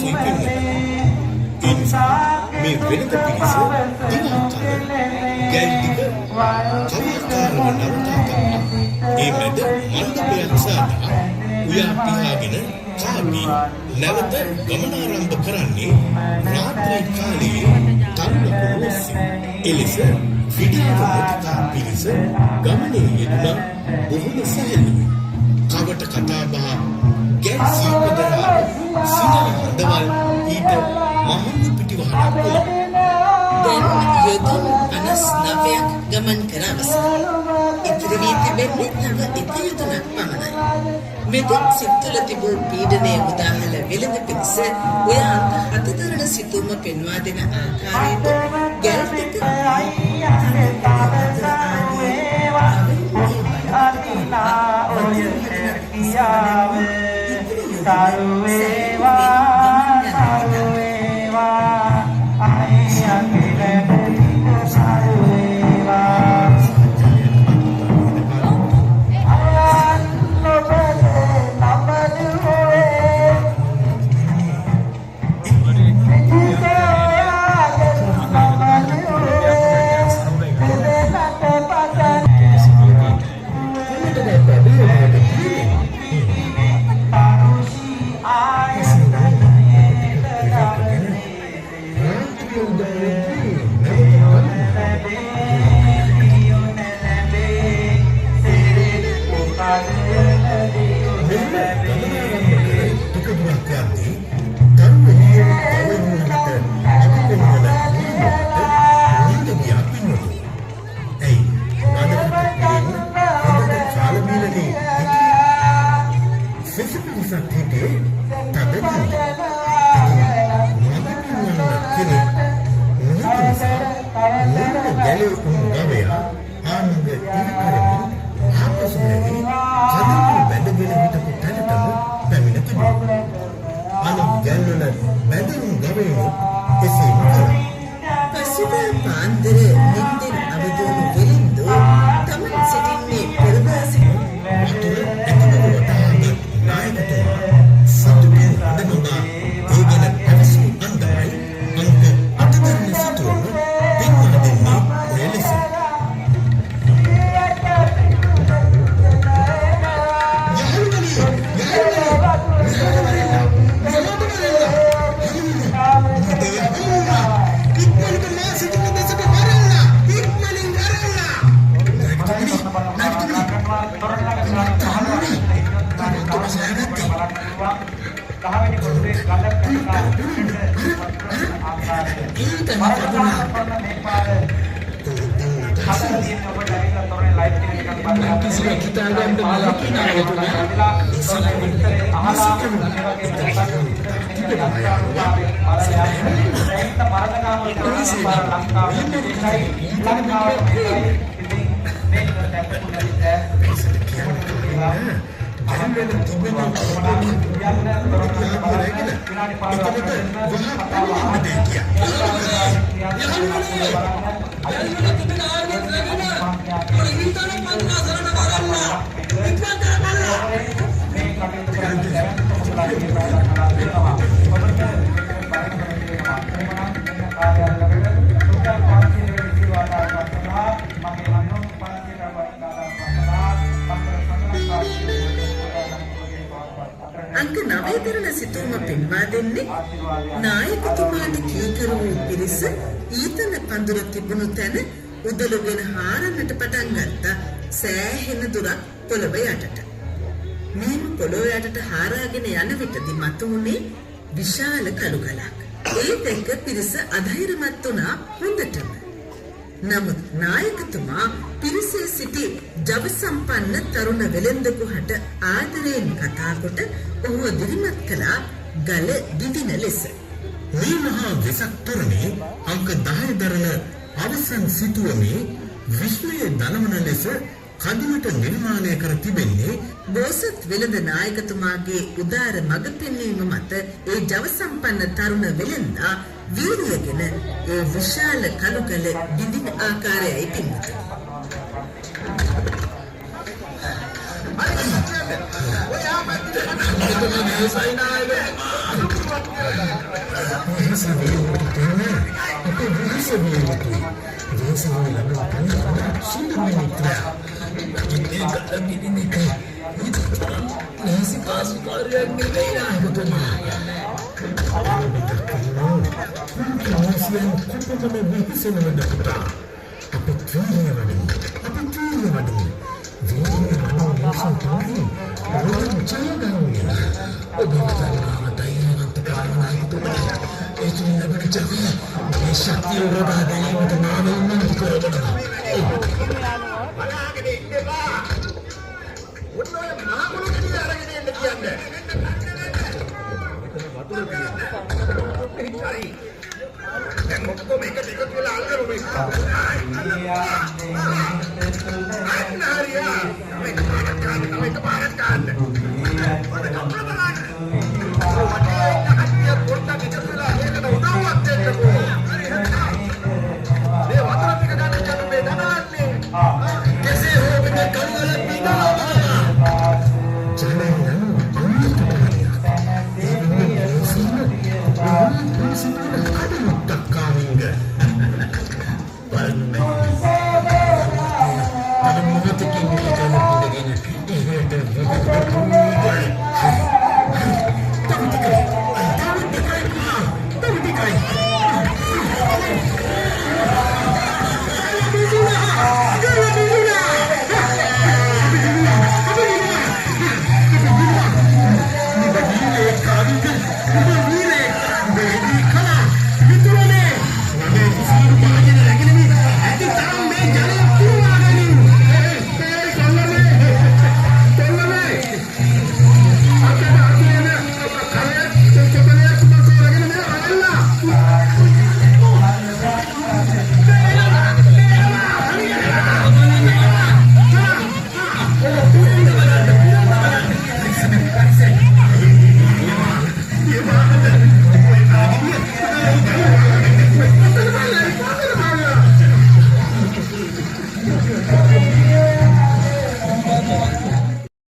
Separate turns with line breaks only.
පහසුයි පෙන්වනවා. ඒ නිසා මේ වෙළඳ පිරිස දිනකල ගැල් ටික කවදාකම නවතා ගන්නවා. ඒ මැද මණ්ඩපයක් සාදා උයා පියාගෙන කාපි නැවත ගමනාරම්භ කරන්නේ රාත්‍රී කාලයේ තරුණ පුරවැසියෝ. එලෙස විඩාවකට පිරිස ගමනේ යෙදුණා බොහොම සැහැල්ලුයි. කවට කතා බහ ගැල් සීපදරා සිනා හඬවල් ඊට මහඟු පිටිවහනක් වුණා.
දැන් යොදුන් 59ක් ගමන් කර අවසන්. ඉතිරි වී තිබෙන්නේ තව එක යොදුනක් පමණයි. මෙතෙක් සිත් තුළ තිබූ පීඩනය උදාහල වෙළඳ පිරිස ඔය අන්ත හතතරණ සිතුම පෙන්වා දෙන ආකාරයට ගැල් ටික අංක 9 තරණ සිතුවම පෙන්වා දෙන්නේ නායකතුමාට කීකරු වූ පිරිස ඊතන පඳුර තිබුණු තැන උදළුගෙන හාරන්නට පටන් ගත්තා සෑහෙන දුරක් පොළව යටට. මෙහෙම පොළොව යටට හාරාගෙන යන විටදී මතුවුනේ විශාල කළු ගලක්. ඒත් එක්ක පිරිස අධෛර්යමත් වුණා හොඳටම. නමුත් නායකතුමා පිරිසේ සිටි ජව සම්පන්න තරුණ වෙළෙන්දකුහට ආදරයෙන් කතා කොට ඔහුව දිරිමත් කළා ගල දිදින ලෙස.
මේ මහා වෙසක් තොරණේ අංක 10 දරන අවසන් සිටුවමේ විශ්වය දනවන ලෙස කදිමට නිර්මාණය කර තිබෙන්නේ
බෝසත් වෙළඳ නායකතුමාගේ උදාර මඟ පෙන්වීම මත ඒ ජව සම්පන්න තරුණ වෙළෙන්දා වීරියගෙන ඒ විශාල කළුගල දිදින ආකාරයයි පින්වතුනි.
දැන් ඔක්කොම එකට එකතු වෙලා අල්ලමු මේ.